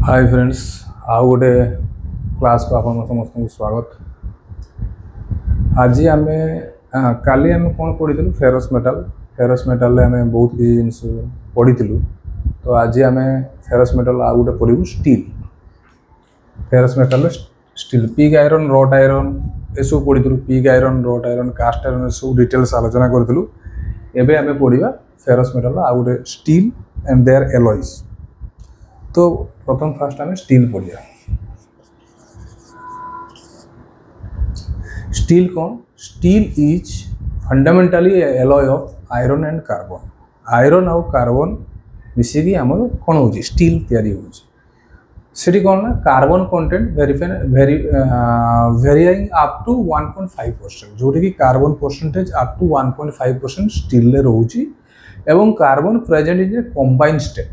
Hi friends आउ गोटे class को आप समस्त को स्वागत। आज आम काली आम कौन पढ़ी फेरस मेटाल आम बहुत किसी जिन पढ़ी। तो आज आम फेरस मेटाल आउ गोटे पढ़ू steel. Ferrous metal steel pig iron रट आयरन एसबू पढ़ी। पिग आयरन रट आयरन कास्ट आयरन सब डिटेल्स आलोचना करूँ। एबे आम पढ़ा फेरस मेटाल आउ गोटे स्टील एंड देयर एलॉयज। तो प्रथम फास्ट आम स्टील पढ़िया। स्टील कौन? Steel is fundamentally alloy of iron and carbon. Iron आउ कार्बन मिसिकी आम कौन हो स्टील तैयारी होती कौन ना carbon content varying up to 1.5% जोटा कि carbon percentage up to 1.5% steel रोचे एवं carbon present in a combined state.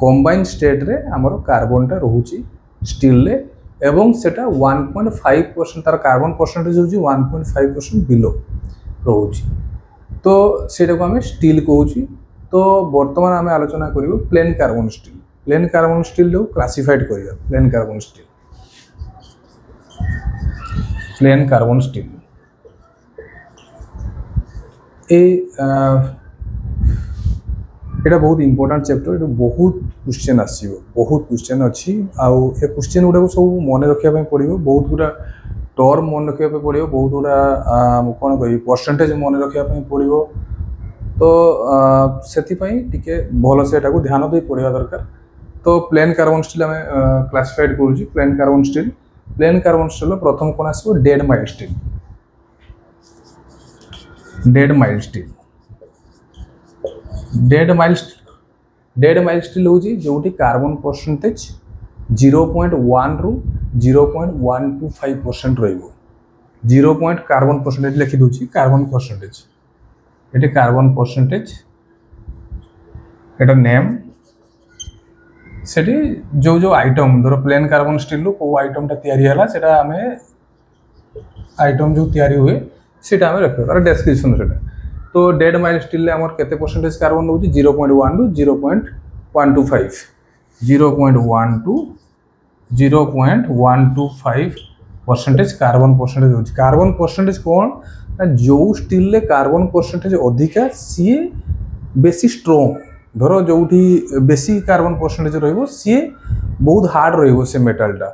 Combined state रे आमर कार्बनटा रोचे स्टील एवं सेटा 1.5% तार कार्बन परसेंटेज होची 1.5% बिलो रोचे। तो सेटा को आम स्टील कहूची। तो वर्तमान आम आलोचना करियो plane carbon steel. Plane carbon steel जो क्लासिफाइड करिया plane carbon steel. Plane carbon steel एटा बहुत इंपोर्टेंट चैप्टर। ये बहुत क्वेश्चन आसीबो, बहुत क्वेश्चन अच्छी आउ ए क्वेश्चन गुड़ा सब मन रखा पड़ो। बहुत गुड़ा टर्म मन रखा पड़ो, बहुत गुड़ा कौन कह परसेंटेज मन रखा पड़ो। तो से भल से ध्यान दे पढ़ा दरकार। तो प्लेन कार्बन स्टील आम क्लासिफाइड कर plane carbon steel. Plane carbon steel प्रथम कौन आसो dead mild steel. Dead mild steel dead mild steel हूँ जो कार्बन परसेंटेज 0.1 रु 0.125% रहिबो। 0 कार्बन परसेंटेज लिखि दूची कार्बन परसेंटेज। ये कार्बन परसेंटेज एटा नेम से जो जो आइटम धर प्लेन कार्बन स्टील रू को आइटमटा तैयारी है सेटा आमे आइटम जो तैयारी हुए सेटा आमे रखियो तार डेस्क्रिप्शन सेटा। तो डेड माइल्ड स्टील आमर केते परसेंटेज कार्बन होची 0.1 to 0.125 0.1 to 0.125 percentage carbon percentage होची। कार्बन परसेंटेज कौन ना जो स्टील ले कार्बन परसेंटेज अधिका सी बेसी स्ट्रॉन्ग। धर जो बेसी कार्बन परसेंटेज रहिबो सी बहुत हार्ड रहिबो से मेटालटा।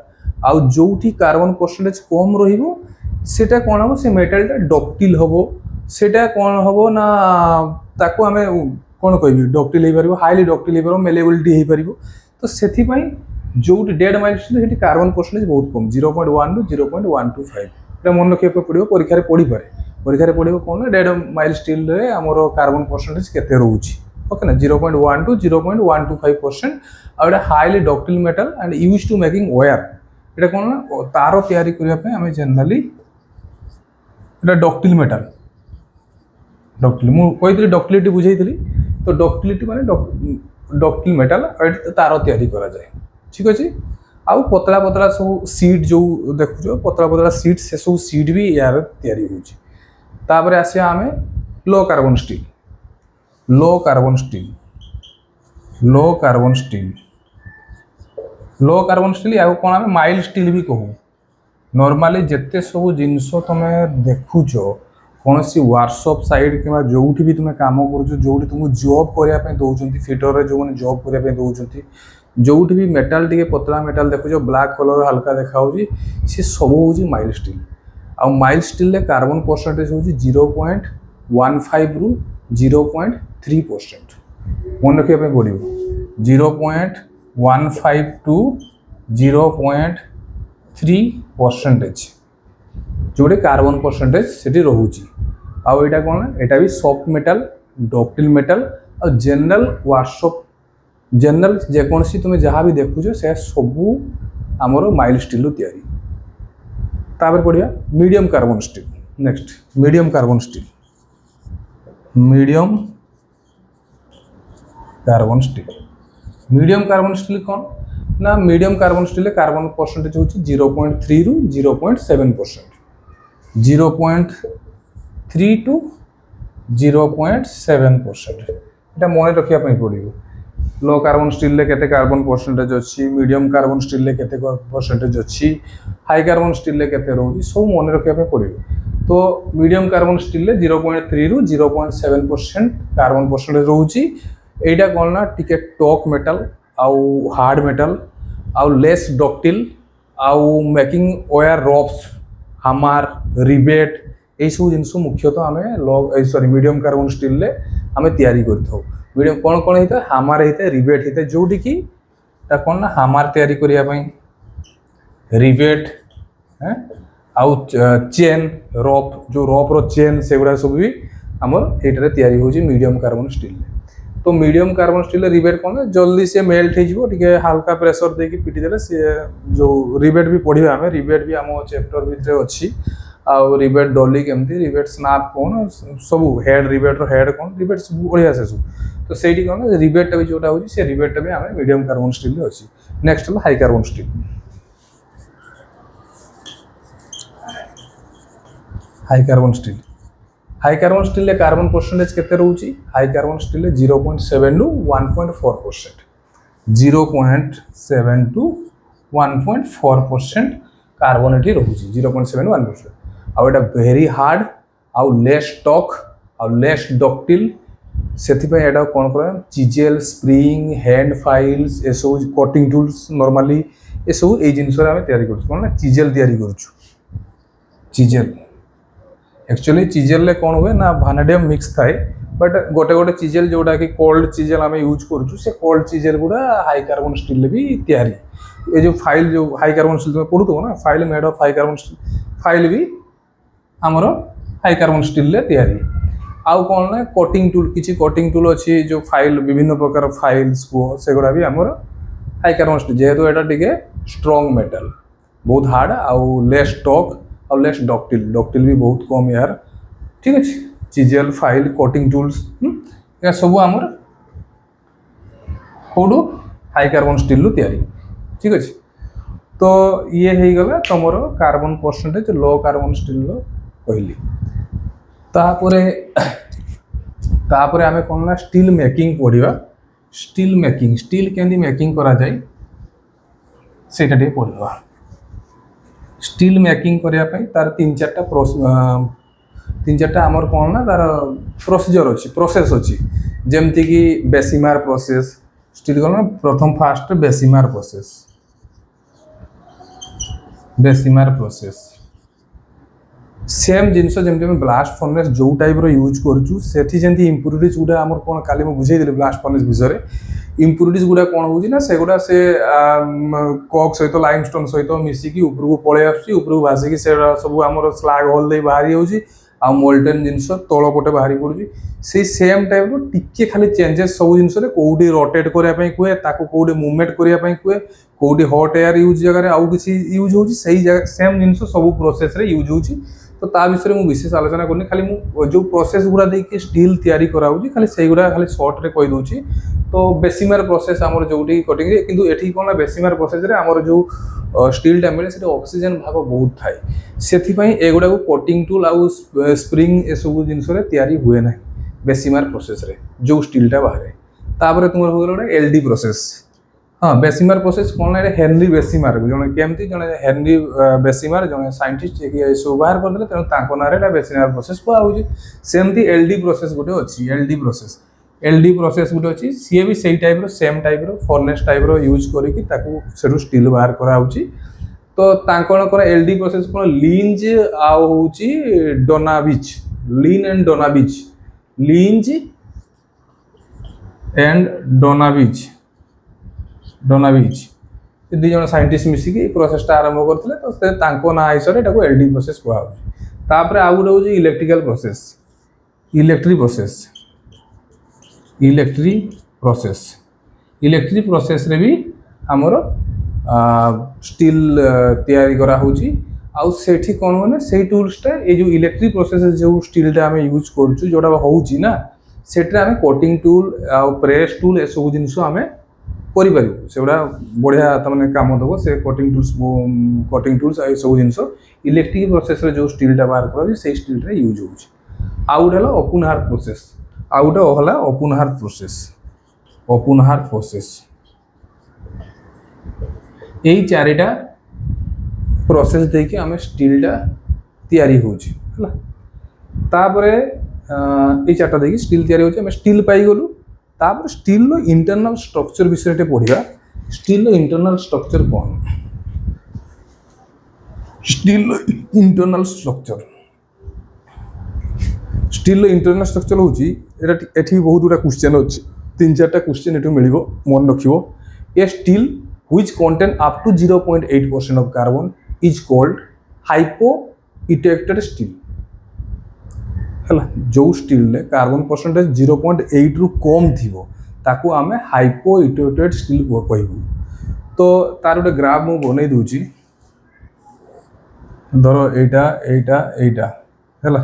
आउ जो कार्बन परसेंटेज कम रहिबो सेटा कौन हम से मेटालटा डक्टिल हबो। सेटा कौन हम ना ताको आमे कौन कह डक्टिल हो पार हाईली डक्टिल हो पार मेलेबिलिटी हो पार। तो से जो dead mild steel carbon percentage बहुत कम 0.1 टू 0.125 मन रखा पड़ो। परीक्षा पढ़ी पारे परीक्षा पढ़ो कौन डेड माइल्ड स्टील आमर कार्बन परसेंटेज केते रोची ओके ना 0.1 टू 0.125%। आउ highly ductile metal and use to making wire. ये कौन ना तार तैयारी करने आम जेनराली डक्टिल मेटल डक्टिल मुझे डक्टिलिटी बुझे। तो डक्टिलिटी माने डक्टिल मेटल तार तैयारी करा जाए। ठीक अच्छे। आउ पतला पतला सब सीड जो देखुच पतला पतला सीड से सब सीड भी यार तैयारी होची। आसिया आमे लो कार्बन स्टील। लो कार्बन स्टील लो कार्बन स्टील लो कार्बन स्टील या कौन आम माइल्ड स्टील भी कहूँ। नॉर्मली जिते सब जिनस तुम देखुच कौन सी वर्कशॉप साइड कि जो भी तुम कम कर जो तुमको जॉब करने दौरान फिटर जो मैंने जॉब करने दौरान जो भी मेटाल टी पतला मेटाल देखुच ब्लैक कलर हल्का देखा सी सब हूँ माइल्ड स्टील। आ माइल्ड स्टील कार्बन परसेंटेज हूँ 0.15 रु 0.3%। मन रखा पड़ो 0.15 टू 0.3% जोटे कार्बन परसेंटेज से रोचे। आउ यहाँ कौन यहाँ भी सॉफ्ट मेटल डक्टिल मेटल आ जनरल वर्कशॉप जनरल जेकोसी तुम जहाँ भी देखुच से सबू आमर माइल्ड स्टील तैयारी। तापर पढ़िया medium carbon steel. Next medium carbon steel. Medium carbon steel medium carbon steel कौन ना medium carbon steel carbon percentage हूँ 0.3 रु 0.7%। 0.3 टू 0.7% এটা মনে রাখিয়া পড়িব। लो कार्बन स्टील ले केते कार्बन परसेंटेज अच्छी, मीडियम कार्बन स्टील ले केते परसेंटेज अच्छी, हाई कार्बन स्टील ले केते रहउची सब मन रखिया पे पड़िबो। तो मीडियम कार्बन स्टील ले 0.3 रु 0.7% कार्बन परसेंटेज रहउची। एटा कोन ना टिके टॉक मेटल आउ हार्ड मेटल आउ लेस डक्टिल आउ मेकिंग वायर रॉप्स हामार रिबेट এই সব জিনিস মুখ্যতঃ আমি সরি মিডিয়াম কার্বন স্টিল রে আমি তৈরি করতে মিডিয়াম কোন কোন হইতা হামার হইতা রিবেট হইতা যোউটি কি তা কোন না হামার তৈরি করিয়া পাই রিবেট হ্যাঁ আউ চেন রপ जो রপ रो চেন সেগুড়া সব भी हमर एटारे तैयारी होजी मीडियम कार्बन स्टील रे। तो मीडियम कार्बन स्टील रिबेट कौन जल्दी से मेल्ट हो टे हाल्का प्रेसर देकी पिटी देले से जो रिबेट भी पढ़िबा हमें रिबेट भी आम चैप्टर भितर अच्छी आउ रिबेट डॉली केमती रिबेट स्नाप कौन सब हेड रिबेट रो हेड कौन रिबेट सब बढ़िया से सब। तो सेठी कौन रिबेट भी जोटा होची से रिबेट भी आम मीडियम कार्बन स्टील रे अच्छी। नेक्स्ट हला high carbon steel. High carbon steel high carbon steel ले कार्बन परसेंटेज केते रहउची हाई कार्बन स्टील ले 0.7 टू 1.4%, 0.7 टू 1.4% कार्बन एटी रहउची 0.7 टू 1%। आ एटा वेरी हार्ड आउ लेस टॉक आउ लेस डक्टिल सेथि पे एटा कोन करे चिजेल स्प्रिंग हैंड फाइल्स एसो कटिंग टूल्स नॉर्मली एसो ए जिंस रे हम तयारी करछु कोन ना चिजेल तयारी करछु। चिजेल एक्चुअली चिजेल ले कौन हुए ना भानाडियम मिक्स थाए बट गोटे गोटे चिजेल जोटा कि कोल्ड चिजेल आम यूज करूँ से कोल्ड चिजेल गुड़ा हाई कार्बन स्टील भी तैयारी ये जो फाइल जो हाई कार्बन स्टील में पढ़ुव ना file made of high carbon steel file भी आमर हाई कार्बन स्टील तैयारी। आउ कौन ना कटिंग टूल किसी कटिंग टूल अच्छी जो फाइल विभिन्न प्रकार फाइल्स को सेगुड़ा भी आमर हाई कार्बन स्टील जेहेतु एटा टिके स्ट्रॉन्ग मेटल बहुत हार्ड आउ लेस टॉक और लेस डक्टिल डक्टिल भी बहुत कम यार ठीक अच्छे चिजेल फाइल कटिंग टूल्स या सब आमर कौटू हाई कार्बन स्टील तैयारी ठीक अच्छे। तो ये हो गला तुमर carbon percentage low carbon steel कहली। तापरे आमे कौन ना स्टील मेकिंग पढ़ा स्टील केंदी मेकिंग करा जाए सेटा टे पढ़ा। स्टील मेकिंग करने तार तीन चार्टा आमर कौन ना तार प्रोसीजर अच्छी प्रोसेस अच्छी जमती कि बेसिमार प्रोसेस स्टील कौन प्रथम फास्ट बेसिमार प्रोसेस सेम जिनस जमी ब्लास्ट फर्नेस जो टाइप यूज करूँ से इम्प्यूरिटीज गुड़ा आम कौन काली बुझे ब्लास्ट फर्नेस विषय इम्प्यूरिटीज गुड़ा कौन होना से गुड़ा से कॉक सहित लाइमस्टोन सहित मिसिकी उपरको पलि आसपरको भासिकी से सब आम स्लाग होल दे बाहरी आ मोल्टेन जिनस तल पटे बाहरी पड़ुची से सेम टाइप टिके खाली चेंजेस सब जिनस कौटी रोटेट करने कहे कौटी मुवमेंट करने कहे कौटी हट एयर यूज जगह आउ कि यूज हो सेम जिनस सब प्रोसेस यूज हो। तो ता विषय मुझे विशेष आलोचना करनी खाली जो प्रोसेस गुड़ा देखिए स्टील तैयारी कराऊँ खाली से गुड़ा खाली सर्ट रे कहीदे। तो बेसिमार प्रोसेस आमर जो कटिंग किंतु एठी कौन ना बेसिमार प्रोसेस रे आमर जो स्टील मिले से ऑक्सीजन भाग बहुत थाए से एगुड़ा कटिंग टूल आउ स्प्रिंग ए सब जिनस तैयारी हुए ना बेसिमार प्रोसेस रे जो स्टीलटा बाहर तापर तुम हो गला एलडी प्रोसेस। हाँ बेसिमार प्रोसेस कौन ना हेनरी बेसिमार जड़े केमती जड़े हेनरी बेसिमार जड़े साइंटिस्ट सब बाहर करदे तेणु ना बेसिमार प्रोसेस कहुच्छे। सेमती एलडी प्रोसेस गोटे अच्छी एलडी प्रोसेस गोटे अच्छी सी भी से type same type furnace type use करके स्टील बाहर कराऊँगी। तो एलडी प्रोसेस कौन लिंज आउ डोनाविच लीन एंड डोनाविच दुई जन साइंटिस्ट मिसिकी प्रोसेसटा आरंभ करते तो ना हिसाब से एलडी प्रोसेस कहुच्छे। आउ गोटे हूँ इलेक्ट्रिकल प्रोसेस इलेक्ट्रिक प्रोसेस रे भी आमर स्टील तैयारी करा होची। आउ सेठी कौन हो से टूल्सटा ये जो इलेक्ट्रिक प्रोसेस जो स्टीलटा आम यूज करूँ जोटा होची ना सेटा आम कटिंग टूल आउ प्रेस टूल ए सब जिनस आम करूँ से गुड़ा बढ़िया तमाने काम दब से कटिंग टूल्स ये सब जिनस इलेक्ट्रिक प्रोसेस जो स्टीलटा बाहर कर स्टील यूज हो। आउ गोटे ओपन हार्ट प्रोसेस ଅପୁନହାର ପ୍ରୋସେସ୍। এই চারিটা ପ୍ରୋସେସ୍ ଦେଇକି ଆମେ ଷ୍ଟିଲ୍ଟା ତିଆରି ହେଉଛି ହେଲା। ତାପରେ এই ଚାରିଟା ଦେଇକି ଷ୍ଟିଲ୍ ତିଆରି ହେଉଛି, ଆମେ ଷ୍ଟିଲ୍ ପାଇଗଲୁ। ତାପରେ ଷ୍ଟିଲ୍ର ଇଣ୍ଟରନାଲ୍ ଷ୍ଟ୍ରକ୍ଚର୍ ବିଷୟରେ ପଢ଼ିବା। ଷ୍ଟିଲ୍ର ଇଣ୍ଟରନାଲ୍ ଷ୍ଟ୍ରକ୍ଚର୍ କ'ଣ? ଷ୍ଟିଲ୍ର ଇଣ୍ଟରନାଲ୍ ଷ୍ଟ୍ରକ୍ଚର୍, ଷ୍ଟିଲ୍ର ଇଣ୍ଟରନାଲ୍ ଷ୍ଟ୍ରକ୍ଚର୍ ହେଉଛି ଏଇଟା। ଏଠି ବହୁତ ଗୁଡ଼ା କ୍ୱେଶ୍ଚନ୍ ଅଛି, 3-4ଟା କ୍ୱେଶ୍ଚନ୍ ଏଠୁ ମିଳିବ, ମନେ ରଖିବ। ଏ steel which contain up to 0.8% of carbon is called hypo-heated steel ହେଲା। जो स्टील रे कार्बन परसेंटेज 0.8 रु कम थिबो ताकू आमे हाइपोइटेटेड स्टील कहबू। तो तार गोटे ग्राफ मु बनै दूची, धरो एटा एटा एटा हैला।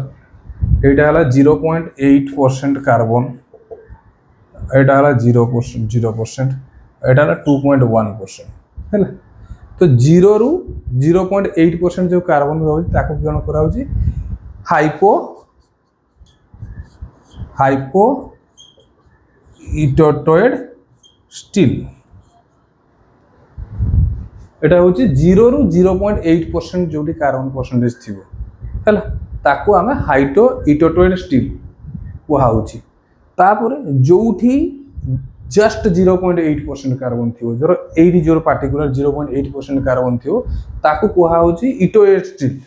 एटा हला 0.8% कार्बन, एटा हला 0%, एटा हला 2.1% हैला। तो 0 रु 0.8% जो कार्बन रहउची ताकू कोन कराउची हाइपोइटेटेड स्टील। एटा होची 0 रु 0.8% जोटी कार्बन परसेंटेज थिबो हैला, ताकू आमे हाइपोइटेटेड स्टील कुहाउची। तापर जोठी जस्ट 0.8% कार्बन थिबो, जरो एडी जोर पार्टिकुलर 0.8% कार्बन थिबो ताकू कुहाउची इटोएड स्टील।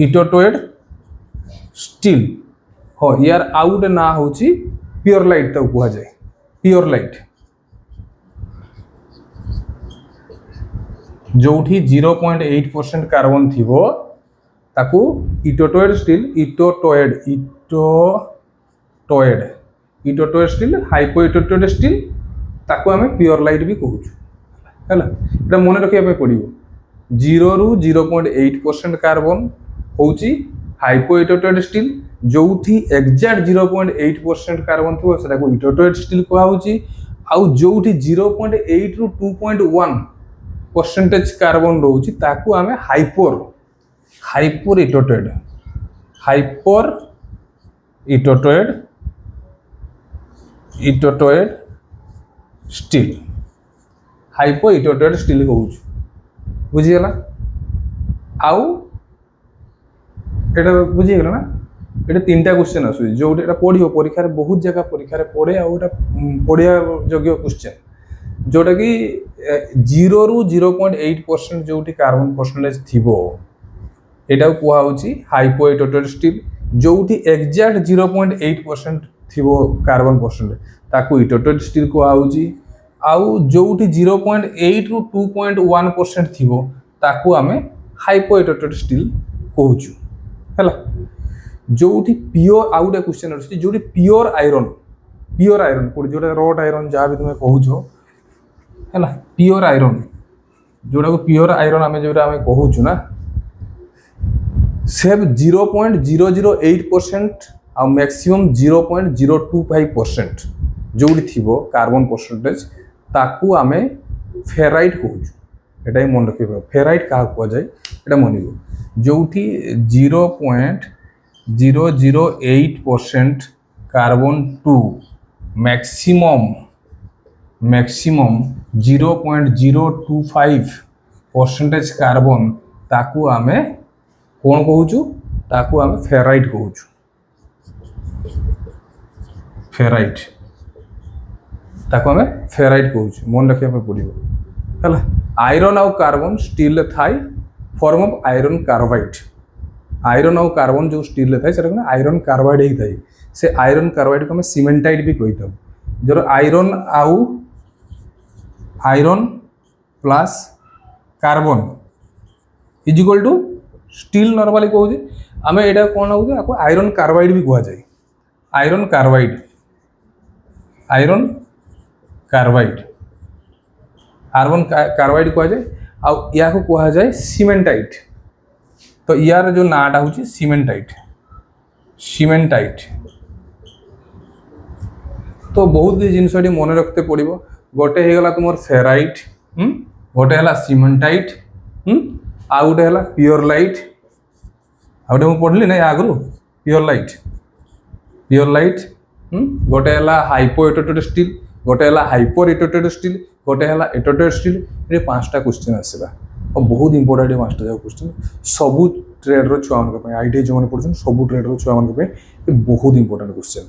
इटोएड स्टील हो यार आउट ना होची प्योर लाइट तो कुहा जाए। प्योर लाइट जोठी 0.8% कार्बन थिबो ताकू इटोएड स्टील, इटोएड स्टील, हाइपोइटेटेड स्टील ताकू आमे प्योर लाइट भी कहूँ हैला। एटा मन रखिया पे पड़िबो। 0 रु 0.8% कार्बन होची हाइपोइटेटेड स्टील, जोठी एग्जैक्ट 0.8% कार्बन थिबो सेटा को इटोएड स्टील कहवा होची। आउ जोठी 0.8 रु 2.1% कार्बन रहउची ताकू आमे हाइपोइटेटेड स्टील, हाइपोइटेटेड स्टील कहूँ। बुझीगला? आउ एटा बुझीगला ना? एटा 3टा क्वेश्चन आसुची जो एटा पढ़ियो परीक्षा रे, बहुत जगह परीक्षा रे पड़े। आउ एटा पढ़िया योग्य क्वेश्चन जोटा कि 0 रु 0.8% जोटी कार्बन परसेंटेज थिबो एटा कुहा होची हाइपोइटेटेड स्टील। जोटी एग्जैक्ट 0.8% थिबो कार्बन परसेंटेज ताकू इटोएड स्टील कुहा होची। आउ जोटी 0.8 रु 2.1% थिबो ताकू आमे हाइपोइटेटेड स्टील कहूचु हैला। जोटी प्योर आउट क्वेश्चन अछि, जोटी प्योर आयरन पड़ी जोटा रॉड आयरन जहाँ भी तुम कहूचो हैला, प्योर आयरन जोटा को प्योर आयरन आमे जोटा आमे कहूचु ना, सेब 0.008% आ मैक्सिमम 0.025% जोटी थिबो कार्बन परसेंटेज ताकू आमे फेराइट कहूचु। एटा ही मन रखिबो। फेराइट का कहवा जाय एटा मनिबो। जोटी 0.008% कार्बन टू मैक्सिमम 0.025% कार्बन ताकू आमे कौन कहूचु, ताकू आमे फेराइट कहूचु। फेराइट ताकू आमे फेराइट कहूचु, मन रखिया पे पड़िबो हैला। आयरन आउ कार्बन स्टील थाई form of iron carbide. Iron आउ कार्बन जो स्टील थाई सेटा कोन आयरन कार्बाइड ही थाई। से आयरन कार्बाइड को हम सीमेंटाइट भी कहि थाउ। जरो iron plus carbon is equal to steel normally कहूजे। आमे एटा कोन होउजे आको आयरन कार्बाइड भी कहा जाय। आयरन कार्बाइड कहा जाए। आ या को कहा जाए सीमेंटाइट। तो यार जो नाटा होची सीमेंटाइट। तो बहुत जिनस मन रखते पड़ो। गोटे होगा तुम फेराइट, गोटे है सीमेंटाइट, आ गोटे है प्योर लाइट। आ गोटे मुझे पढ़ली ना आगु प्योर लाइट गोटे है हाइपो एटोटेड स्टील, गोटे है हाइपर एटोटेड स्टील, गोटे है एटोटेड स्टील। ये 5टा क्वेश्चन आसला और बहुत इंपोर्टेंट 5टा जाक क्वेश्चन सबू ट्रेड्र छुआ मान आईटी जो मैंने पढ़ुन सब ट्रेड्र छुआ मान बहुत इंपोर्टेंट क्वेश्चन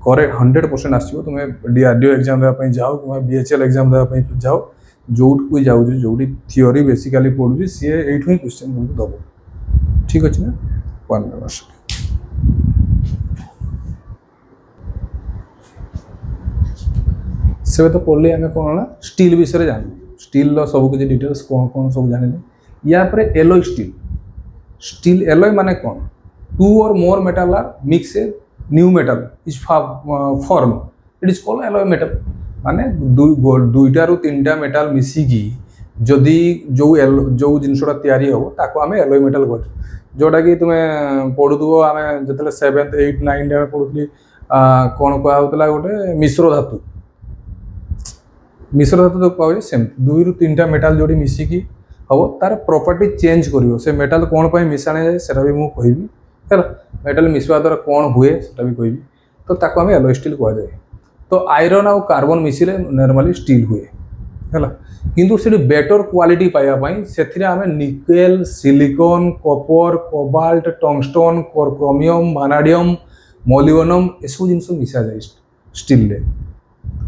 करे 100% आसो। तुम डीआरडीओ एग्जाम देवाई जाओ कि बीएचएल एग्जाम देवाई जाओ जो जाऊ जो थियोरी बेसिकली पढ़ू सी ये क्वेश्चन तुमको दब। ठीक अच्छे ना 1 मिनट से तो पढ़ले आम कौन ना स्टील विषय जान स्टील सब किसी डिटेल्स कौन कौन सब जानिले। या पर एलोय स्टील स्टील एलोय माने कौन 2 or more metal are mixed new metal is form it is called alloy metal माने दुईटा रु 3टा मेटाल मिसिकी जदि जो जिनसटा तैयारी हो ताको आमे एलोय मेटाल कहू जोटा कि तुम पढ़ुव आम जो 7th 8th 9th पढ़ुली कौन कहला गोटे मिश्र धातु तो कहे सेम 2 रु 3टा मेटाल जोड़ी मिसिकी हम तार प्रॉपर्टी चेंज करिवो से मेटाल कौन पाई मिसाणे जाए सेटा भी मु कहबी है मेटाल मिसवा द्वारा कौन हुए सेटा भी कहबी। तो ताको आमे एलोय स्टील कह जाए। तो आयरन आउ कार्बन मिसिले नॉर्मली स्टील हुए है किंतु से बेटर क्वालिटी पाइबापी से आम nickel silicon copper cobalt tungsten chromium vanadium molybdenum एसबू जिन मिसा जाए स्टील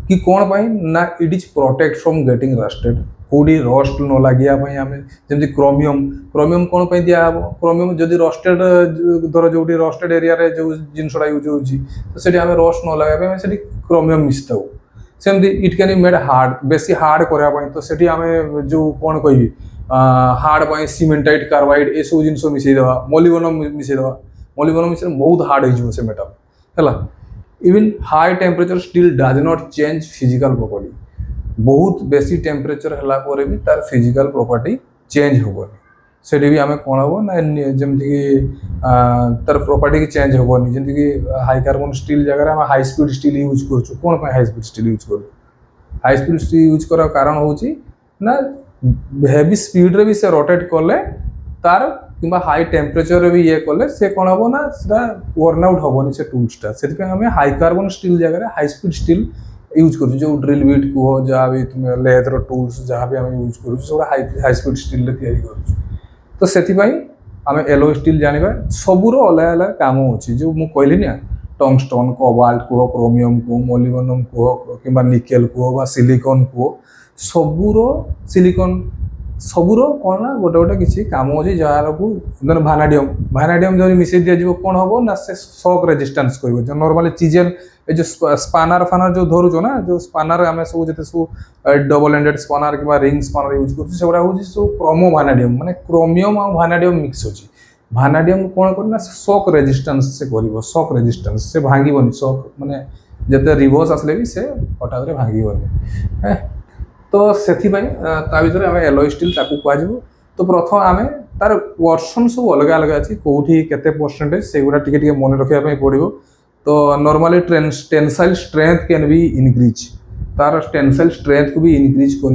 कि कौन पाई ना it is protect from getting rusted कौटी रस्ट न लगे आम जमी क्रोमियम कौन पर दिहब क्रोमियम जदि रस्टेड धर जो रस्टेड एरिया जो जिनसा यूज हो तो आम रस्ट न लगे से क्रोमियम मिसता सेमती it can be made hard बेसी हार्ड करने तो से आम जो कौन कह हार्ड पाई सीमेंटाइट कार्बाइड ये सब जिन मिसेदेवा मोलिब्डेनम मिसेदेवा मोलिब्डेनम मिसे बहुत हार्ड हो मेटाल है। Even high temperature still does not change physical property बहुत बेसी टेम्परेचर है भी तार फिजिकल प्रॉपर्टी चेंज होबनी से भी आम कौन हम ना जमीक तार प्रॉपर्टी की चेंज होबनी जमीक हाई कार्बन स्टील जगह आम हाई स्पीड स्टील यूज कर कौन हाई स्पीड स्टील यूज कर हाई स्पीड स्टील यूज कर कारण हूँ ना हेवी स्पीड रे भी से रोटेट कले तार कि हाई टेम्परेचर भी ये कले से कौन हम ना वर्न आउट हेनी से टूल्सटा से आम हाई कार्बन स्टील जगह हाई स्पीड स्टील यूज कर जो ड्रिल बिट कह जहाँ भी तुम लेदर टूल्स जहाँ भी आम यूज कर हाई स्पीड स्टील कर तो से आम एलोय स्टील जाना सबूर अलग अलग काम अच्छे जो मुझे कहली ना टंगस्टन कोबाल्ट कह क्रोमियम कह मोलिब्डेनम कह कि निकेल कह सिलिकॉन कह सबूर सिलिकॉन सबूर कौन ना गोटे गोटे किसी काम अच्छे जार को भानाडियम जो मिसई दिज्व कौन हम ना से शॉक रेजिस्टेंस कर नॉर्मली चिजेल जो स्पानर फानर जो धरुच ना जो स्पानर आम सब जिते सब डबल एंडेड स्पानर कि रिंग स्पानर यूज करा हूँ सब क्रोमो भानाडियम माने क्रोमियम और भानाडियम मिक्स होची भानाडियम कौन करना शॉक रेजिस्टेंस से कर शॉक रेजिस्टेंस से भांगन शॉक माने जिते रिवर्स आसले भी से हठात भांगन तो से भर आम एलोय स्टील कह तो प्रथम आम तार वर्सन सब अलग अलग अच्छी कौटी के परसेंटेज से गुड़ा टी मन रखापी पड़ो। तो normally tensile strength can be increase तार टेंसाइल स्ट्रेंथ को भी इनक्रीज कर